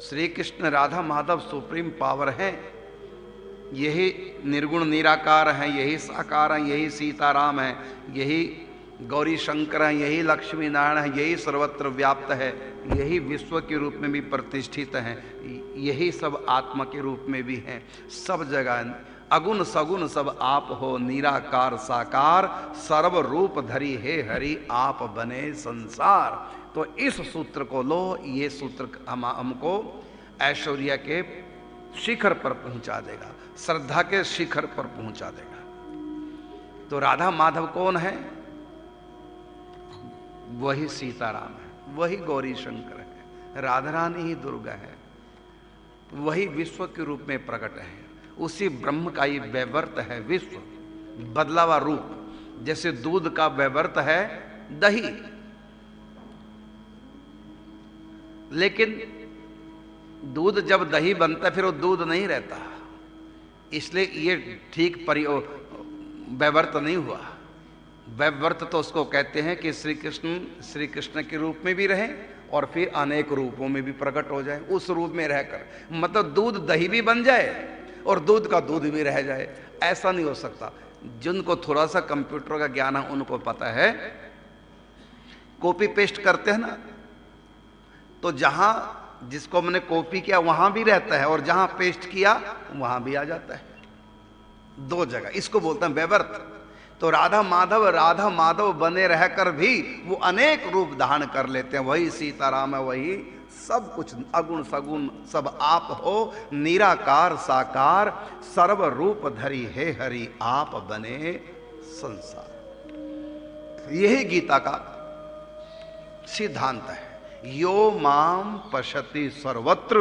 Shri Krishna Radha Madhav supreme power हैं, यही निर्गुण निराकार हैं, यही साकार हैं, यही सीताराम हैं, यही गौरी शंकर हैं, यही लक्ष्मी नारायण हैं, यही सर्वत्र व्याप्त है, यही विश्व के रूप में भी प्रतिष्ठित हैं, यही सब आत्मा के रूप में भी हैं। सब जगह अगुण सगुण सब आप हो, निराकार साकार सर्व रूप धरी हे हरि आप बने संसार। तो इस सूत्र को लो, ये सूत्र हमको ऐश्वर्य के शिखर पर पहुंचा देगा, श्रद्धा के शिखर पर पहुंचा देगा। तो राधा माधव कौन है? वही सीताराम है, वही गौरी शंकर है, राधा रानी ही दुर्गा है, वही विश्व के रूप में प्रकट है। उसी ब्रह्म का ये वैवर्त है विश्व, बदला हुआ रूप। जैसे दूध का वैवर्त है दही, लेकिन दूध जब दही बनता है फिर वो दूध नहीं रहता, इसलिए ये ठीक वैवर्त नहीं हुआ। वैवर्त तो उसको कहते हैं कि श्री कृष्ण के रूप में भी रहे और फिर अनेक रूपों में भी प्रकट हो जाए, उस रूप में रहकर। मतलब दूध दही भी बन जाए और दूध का दूध भी रह जाए, ऐसा नहीं हो सकता। जिनको थोड़ा सा कंप्यूटर का ज्ञान है उनको पता है, कॉपी पेस्ट करते हैं ना, तो जहां जिसको हमने कॉपी किया वहां भी रहता है और जहां पेस्ट किया वहां भी आ जाता है, दो जगह। इसको बोलते हैं वैवर्त। तो राधा माधव बने रहकर भी वो अनेक रूप धारण कर लेते हैं। वही सीताराम है, वही सब कुछ, अगुण सगुण सब आप हो, निराकार साकार सर्व रूप धरी हे हरि आप बने संसार। यही गीता का सिद्धांत है। यो माम पश्यति सर्वत्र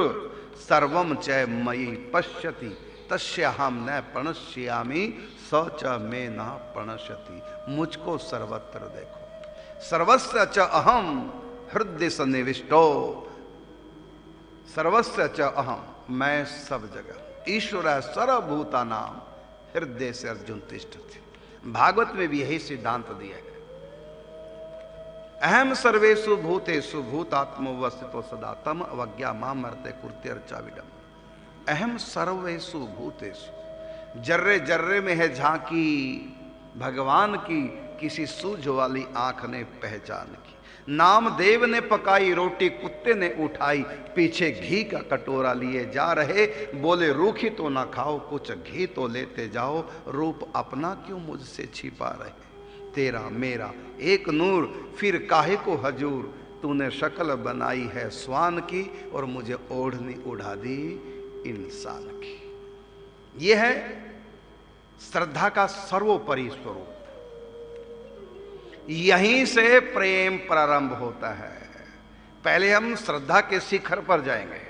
सर्वम च मयि पश्यति तस्याहम न प्रणश्यामि स च मे न प्रणश्यति। मुझको सर्वत्र देखो, सर्वस्य च अहम हृदय सन्निविष्टो, सर्वस्य च अहम, मैं सब जगह। ईश्वर सर्वभूतानां हृदय से अर्जुन तिष्ठति। भागवत में भी यही सिद्धांत दिया है। अहम सर्वेषु भूतेषु भूतात्मवस्थितो सदा तम अवज्ञा मां मर्त्य कुर्त्यर्चाविडम। अहम सर्वेषु भूतेषु, जर्रे जर्रे में है झांकी भगवान की, किसी सूझ वाली आंख ने पहचान की। नामदेव ने पकाई रोटी कुत्ते ने उठाई, पीछे घी का कटोरा लिए जा रहे, बोले रूखी तो ना खाओ कुछ घी तो लेते जाओ, रूप अपना क्यों मुझसे छिपा रहे, तेरा मेरा एक नूर फिर काहे को हजूर, तूने शक्ल बनाई है स्वान की और मुझे ओढ़नी उड़ा दी इंसान की। यह है श्रद्धा का सर्वोपरि स्वरूप। यहीं से प्रेम प्रारंभ होता है। पहले हम श्रद्धा के शिखर पर जाएंगे,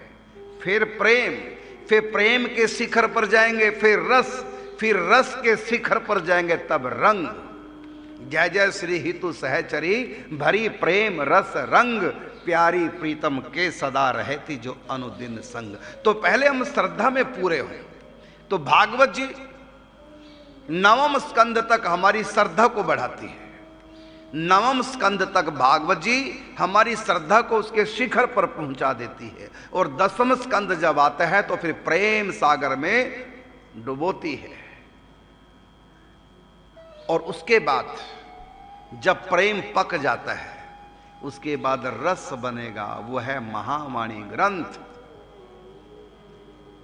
फिर प्रेम के शिखर पर जाएंगे, फिर रस के शिखर पर जाएंगे, तब रंग। जय जय श्री हितु सहचरी भरी प्रेम रस रंग, प्यारी प्रीतम के सदा रहती जो अनुदिन संग। तो पहले हम श्रद्धा में पूरे हों। तो भागवत जी 9वें स्कंद तक हमारी श्रद्धा को बढ़ाती है। 9वें स्कंद तक भागवत जी हमारी श्रद्धा को उसके शिखर पर पहुंचा देती है, और 10वें स्कंद जब आता है तो फिर प्रेम सागर में डुबोती है। और उसके बाद जब प्रेम पक जाता है, उसके बाद रस बनेगा, वो है महावाणी ग्रंथ,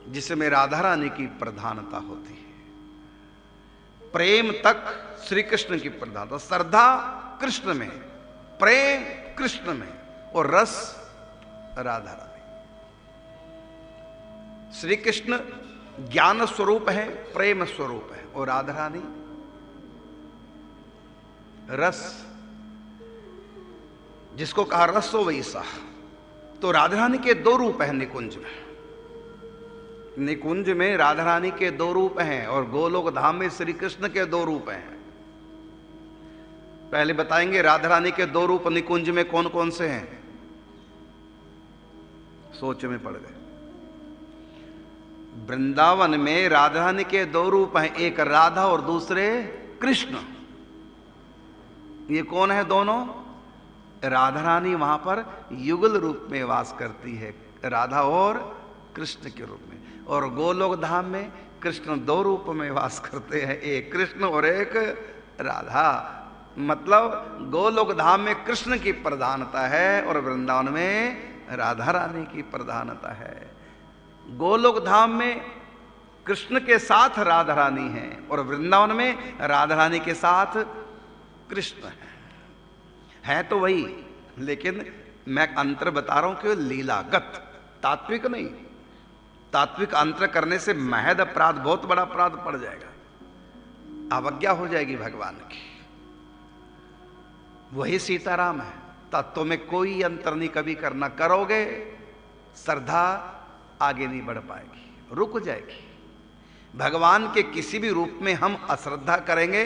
जिसमें राधा रानी की प्रधानता होती है। प्रेम तक श्री कृष्ण की प्रधानता, श्रद्धा कृष्ण में, प्रेम कृष्ण में, और रस राधा रानी। श्री कृष्ण ज्ञान स्वरूप है, प्रेम स्वरूप है, और राधा रानी रस, जिसको कहा रसो वैसा। तो राधा रानी के 2 रूप हैं निकुंज में। निकुंज में राधा रानी के 2 रूप हैं, और गोलोक धाम में श्री कृष्ण के 2 रूप हैं। पहले बताएंगे राधा रानी के 2 रूप निकुंज में कौन कौन से हैं। सोच में पड़ गए। वृंदावन में राधा रानी के 2 रूप हैं, एक राधा और दूसरे कृष्ण। ये कौन है दोनों? राधा रानी वहां पर युगल रूप में वास करती है, राधा और कृष्ण के रूप में। और गोलोक धाम में कृष्ण दो रूप में वास करते हैं, एक कृष्ण और एक राधा। मतलब गोलोक धाम में कृष्ण की प्रधानता है और वृंदावन में राधा रानी की प्रधानता है। गोलोक धाम में कृष्ण के साथ राधा रानी है और वृंदावन में राधा रानी के साथ कृष्ण है तो वही, लेकिन मैं अंतर बता रहा हूं कि लीलागत, तात्विक नहीं। तात्विक अंतर करने से महद अपराध, बहुत बड़ा अपराध पड़ जाएगा, अवज्ञा हो जाएगी भगवान की। वही सीताराम है, तत्व में कोई अंतर नहीं कभी करना, करोगे श्रद्धा आगे नहीं बढ़ पाएगी, रुक जाएगी। भगवान के किसी भी रूप में हम अश्रद्धा करेंगे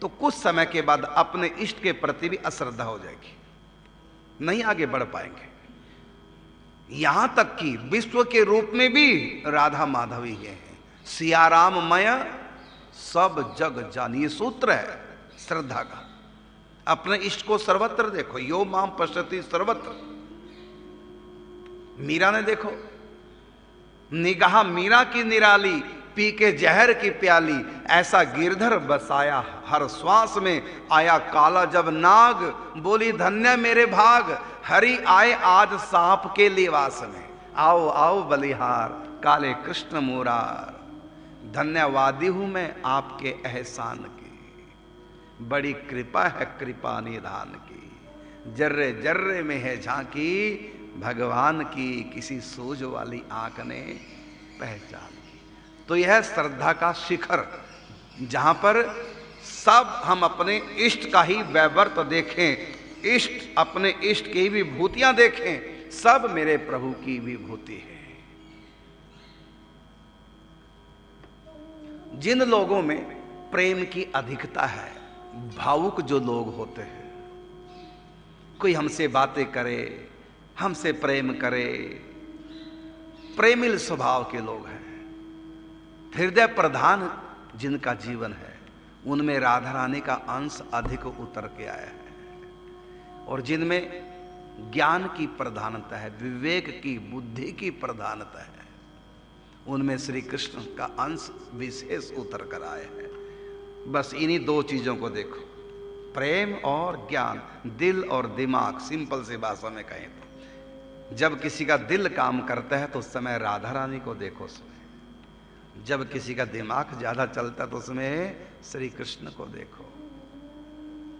तो कुछ समय के बाद अपने इष्ट के प्रति भी अश्रद्धा हो जाएगी, नहीं आगे बढ़ पाएंगे। यहां तक कि विश्व के रूप में भी राधा माधव ही है। सियाराम मय सब जग जानिए सूत्र है श्रद्धा का। अपने इष्ट को सर्वत्र देखो, यो माम पश्यति सर्वत्र। मीरा ने देखो, निगाह मीरा की निराली, पी के जहर की प्याली, ऐसा गिरधर बसाया हर श्वास में, आया काला जब नाग, बोली धन्य मेरे भाग, हरि आए आज सांप के लिवास में, आओ आओ बलिहार काले कृष्ण मुरार, धन्यवादी हूं मैं आपके एहसान की, बड़ी कृपा है कृपा निधान की, जर्रे जर्रे में है झांकी, भगवान की किसी सूझ वाली आंख ने पहचान की। तो यह श्रद्धा का शिखर, जहां पर सब हम अपने इष्ट का ही वैवर्त देखें, इष्ट अपने इष्ट की विभूतियां देखें, सब मेरे प्रभु की विभूति है। जिन लोगों में प्रेम की अधिकता है, भावुक जो लोग होते हैं, कोई हमसे बातें करे, हमसे प्रेम करे, प्रेमिल स्वभाव के लोग हैं, हृदय प्रधान जिनका जीवन है, उनमें राधा रानी का अंश अधिक उतर के आया है। और जिनमें ज्ञान की प्रधानता है, विवेक की, बुद्धि की प्रधानता है, उनमें श्री कृष्ण का अंश विशेष उतर कर आया है। बस इन्हीं दो चीजों को देखो, प्रेम और ज्ञान, दिल और दिमाग। सिंपल सी भाषा में कहें तो जब किसी का दिल काम करता है तो उस समय राधा रानी को देखो उसमें, जब किसी का दिमाग ज्यादा चलता है तो उसमें श्री कृष्ण को देखो।